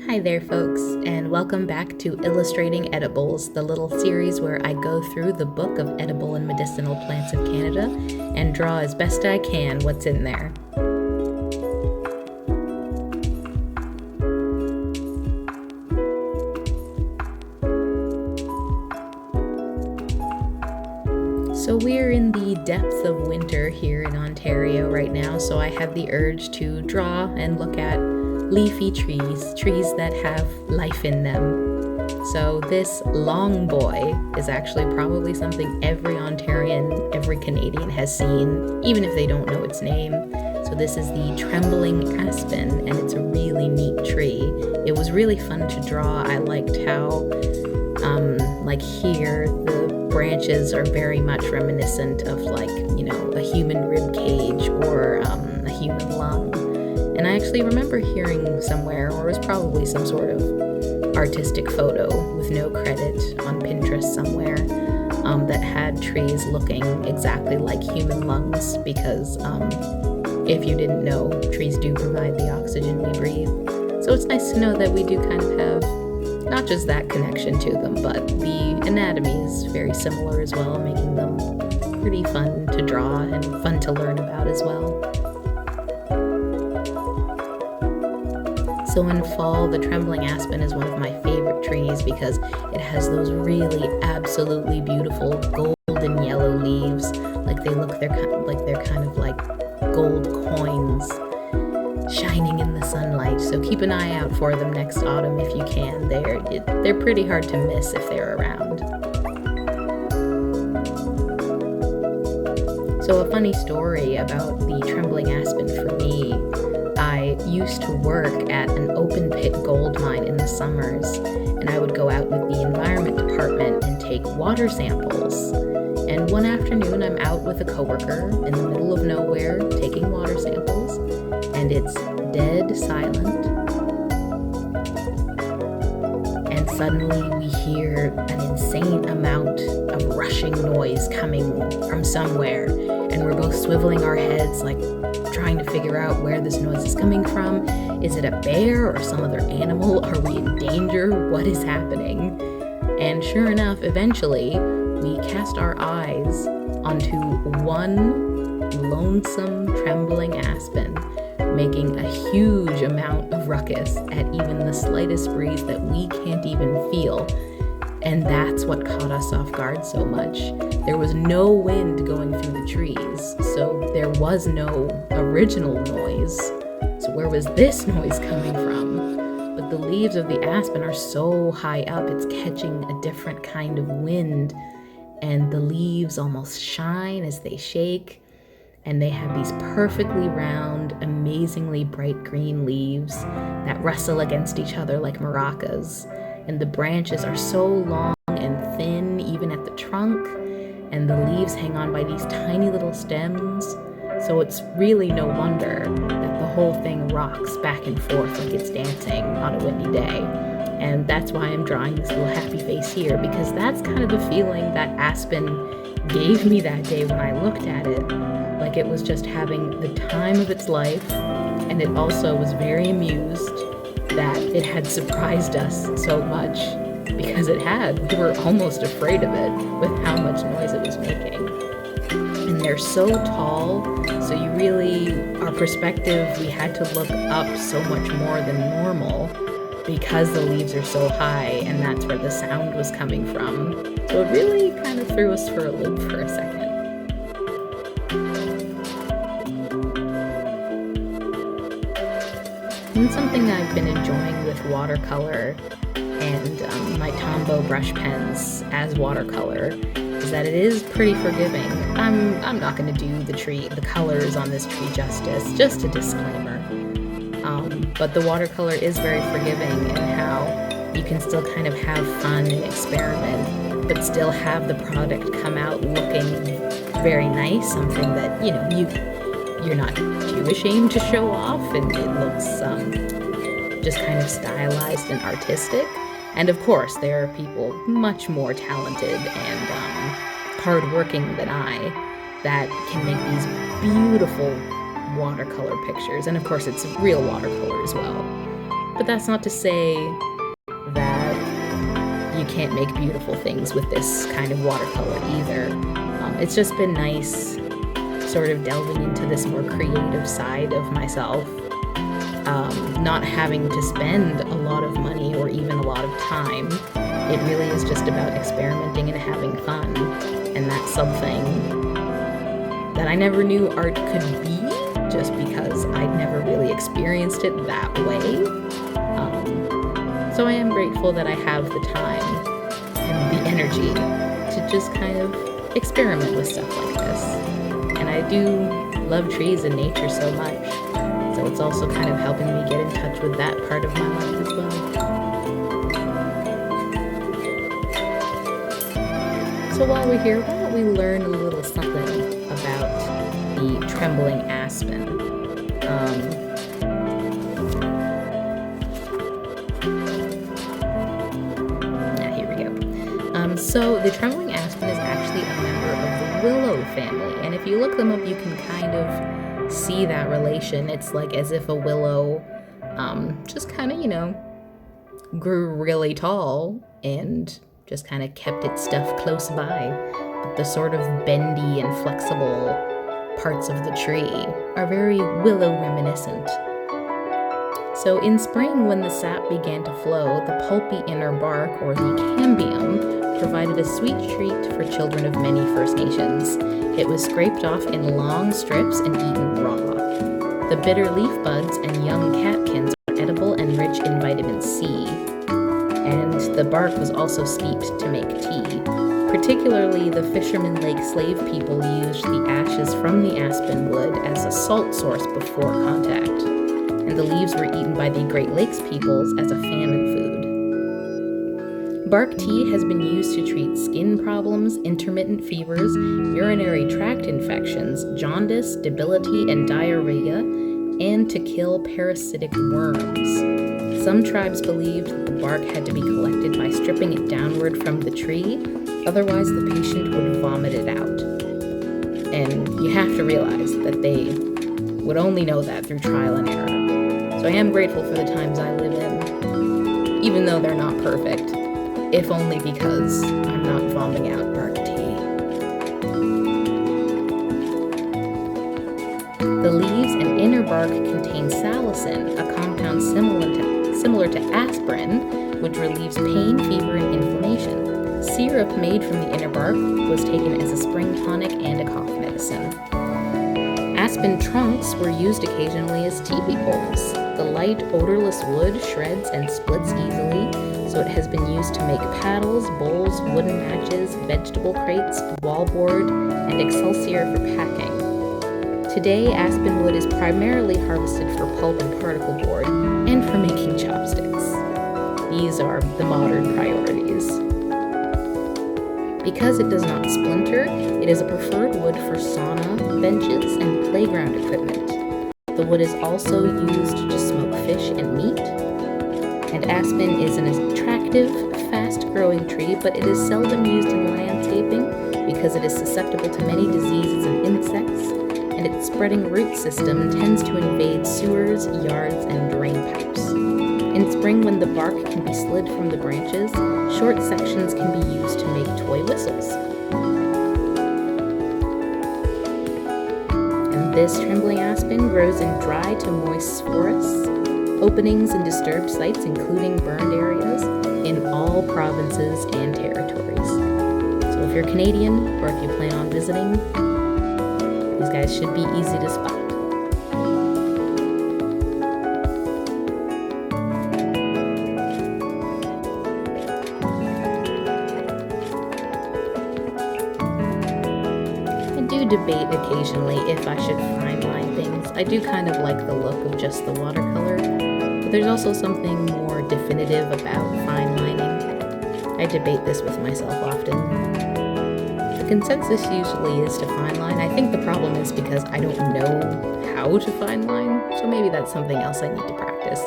Hi there folks, and welcome back to Illustrating Edibles, the little series where I go through the book of edible and medicinal plants of Canada and draw as best I can what's in there. So we're in the depths of winter here in Ontario right now, so I had the urge to draw and look at leafy trees that have life in them. So this long boy is actually probably something every Ontarian, every Canadian has seen, even if they don't know its name. So this is the Trembling Aspen, and it's a really neat tree. It was really fun to draw. I liked how, like here, the branches are very much reminiscent of a human rib cage or a human lung. And I actually remember hearing somewhere, or it was probably some sort of artistic photo with no credit on Pinterest somewhere, that had trees looking exactly like human lungs because if you didn't know, trees do provide the oxygen we breathe. So it's nice to know that we do kind of have not just that connection to them, but the anatomy is very similar as well, making them pretty fun to draw and fun to learn about as well. So in fall, the Trembling Aspen is one of my favorite trees because it has those really absolutely beautiful golden yellow leaves. They're kind of like gold coins shining in the sunlight. So keep an eye out for them next autumn if you can. They're pretty hard to miss if they're around. So a funny story about the Trembling Aspen for me. I used to work at an open pit gold mine in the summers, and I would go out with the environment department and take water samples. And one afternoon, I'm out with a coworker in the middle of nowhere taking water samples, and it's dead silent. And suddenly we hear an insane amount of rushing noise coming from somewhere, and we're both swiveling our heads like trying to figure out where this noise is coming from. Is it a bear or some other animal? Are we in danger? What is happening? And sure enough, eventually, we cast our eyes onto one lonesome trembling aspen, making a huge amount of ruckus at even the slightest breeze that we can't even feel. And that's what caught us off guard so much. There was no wind going through the trees, so there was no original noise. So where was this noise coming from? But the leaves of the aspen are so high up, it's catching a different kind of wind, and the leaves almost shine as they shake, and they have these perfectly round, amazingly bright green leaves that rustle against each other like maracas. And the branches are so long and thin, even at the trunk, and the leaves hang on by these tiny little stems. So it's really no wonder that the whole thing rocks back and forth like it's dancing on a windy day. And that's why I'm drawing this little happy face here, because that's kind of the feeling that aspen gave me that day when I looked at it. Like it was just having the time of its life, and it also was very amused that it had surprised us so much, because it had. We were almost afraid of it with how much noise it was making. And they're so tall, so our perspective, we had to look up so much more than normal because the leaves are so high, and that's where the sound was coming from. So it really kind of threw us for a loop for a second. And something I've been enjoying with watercolor and my Tombow brush pens as watercolor is that it is pretty forgiving. I'm not going to do the colors on this tree justice, just a disclaimer. But the watercolor is very forgiving in how you can still kind of have fun and experiment, but still have the product come out looking very nice, something that, you're not too ashamed to show off, and it looks just kind of stylized and artistic. And of course, there are people much more talented and hardworking than I that can make these beautiful watercolor pictures. And of course, it's real watercolor as well. But that's not to say that you can't make beautiful things with this kind of watercolor either. It's just been nice sort of delving into this more creative side of myself, not having to spend a lot of money or even a lot of time. It really is just about experimenting and having fun, and that's something that I never knew art could be, just because I'd never really experienced it that way. So I am grateful that I have the time and the energy to just kind of experiment with stuff like this. And I do love trees and nature so much, so it's also kind of helping me get in touch with that part of my life as well. So while we're here, why don't we learn a little something about the Trembling Aspen. Here we go. So the Trembling Aspen is actually a member of the willow family, and if you look them up, you can kind of see that relation. It's like as if a willow just kind of, grew really tall and just kind of kept its stuff close by. But the sort of bendy and flexible parts of the tree are very willow reminiscent. So in spring, when the sap began to flow, the pulpy inner bark, or the cambium, provided a sweet treat for children of many First Nations. It was scraped off in long strips and eaten raw. The bitter leaf buds and young catkins were edible and rich in vitamin C, and the bark was also steeped to make tea. Particularly, the Fisherman Lake slave people used the ashes from the aspen wood as a salt source before contact, and the leaves were eaten by the Great Lakes peoples as a famine food. Bark tea has been used to treat skin problems, intermittent fevers, urinary tract infections, jaundice, debility, and diarrhea, and to kill parasitic worms. Some tribes believed that the bark had to be collected by stripping it downward from the tree, otherwise the patient would vomit it out. And you have to realize that they would only know that through trial and error. So I am grateful for the times I live in, even though they're not perfect, if only because I'm not vomiting out bark tea. The leaves and inner bark contain salicin, a compound similar to aspirin, which relieves pain, fever, and inflammation. Syrup made from the inner bark was taken as a spring tonic and a cough medicine. Aspen trunks were used occasionally as teepee poles. The light, odorless wood shreds and splits easily, so it has been used to make paddles, bowls, wooden matches, vegetable crates, wallboard, and excelsior for packing. Today, aspen wood is primarily harvested for pulp and particle board and for making chopsticks. These are the modern priorities. Because it does not splinter, it is a preferred wood for sauna, benches, and playground equipment. The wood is also used to smoke fish and meat. And aspen is an attractive, fast-growing tree, but it is seldom used in landscaping because it is susceptible to many diseases and insects, and its spreading root system tends to invade sewers, yards, and drain pipes. In spring, when the bark can be slid from the branches, short sections can be used to make toy whistles. And this trembling aspen grows in dry to moist forests, openings in disturbed sites, including burned areas, in all provinces and territories. So if you're Canadian, or if you plan on visiting, these guys should be easy to spot. I do debate occasionally if I should fine line things. I do kind of like the look of just the watercolor, but there's also something more definitive about fine lining. I debate this with myself often. The consensus usually is to fine line. I think the problem is because I don't know how to fine line, so maybe that's something else I need to practice.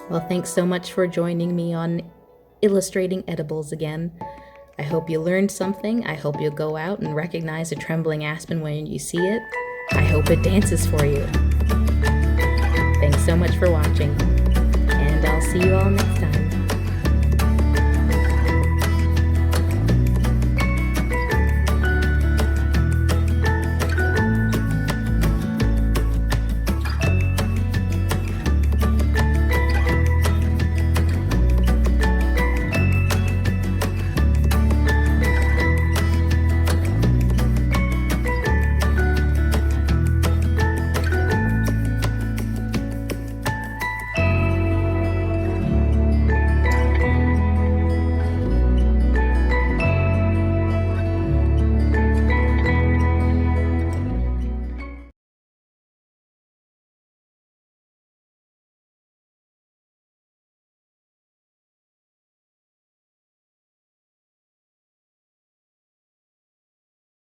Well, thanks so much for joining me on Illustrating Edibles again. I hope you learned something. I hope you'll go out and recognize a trembling aspen when you see it. I hope it dances for you. Thanks so much for watching, and I'll see you all next time.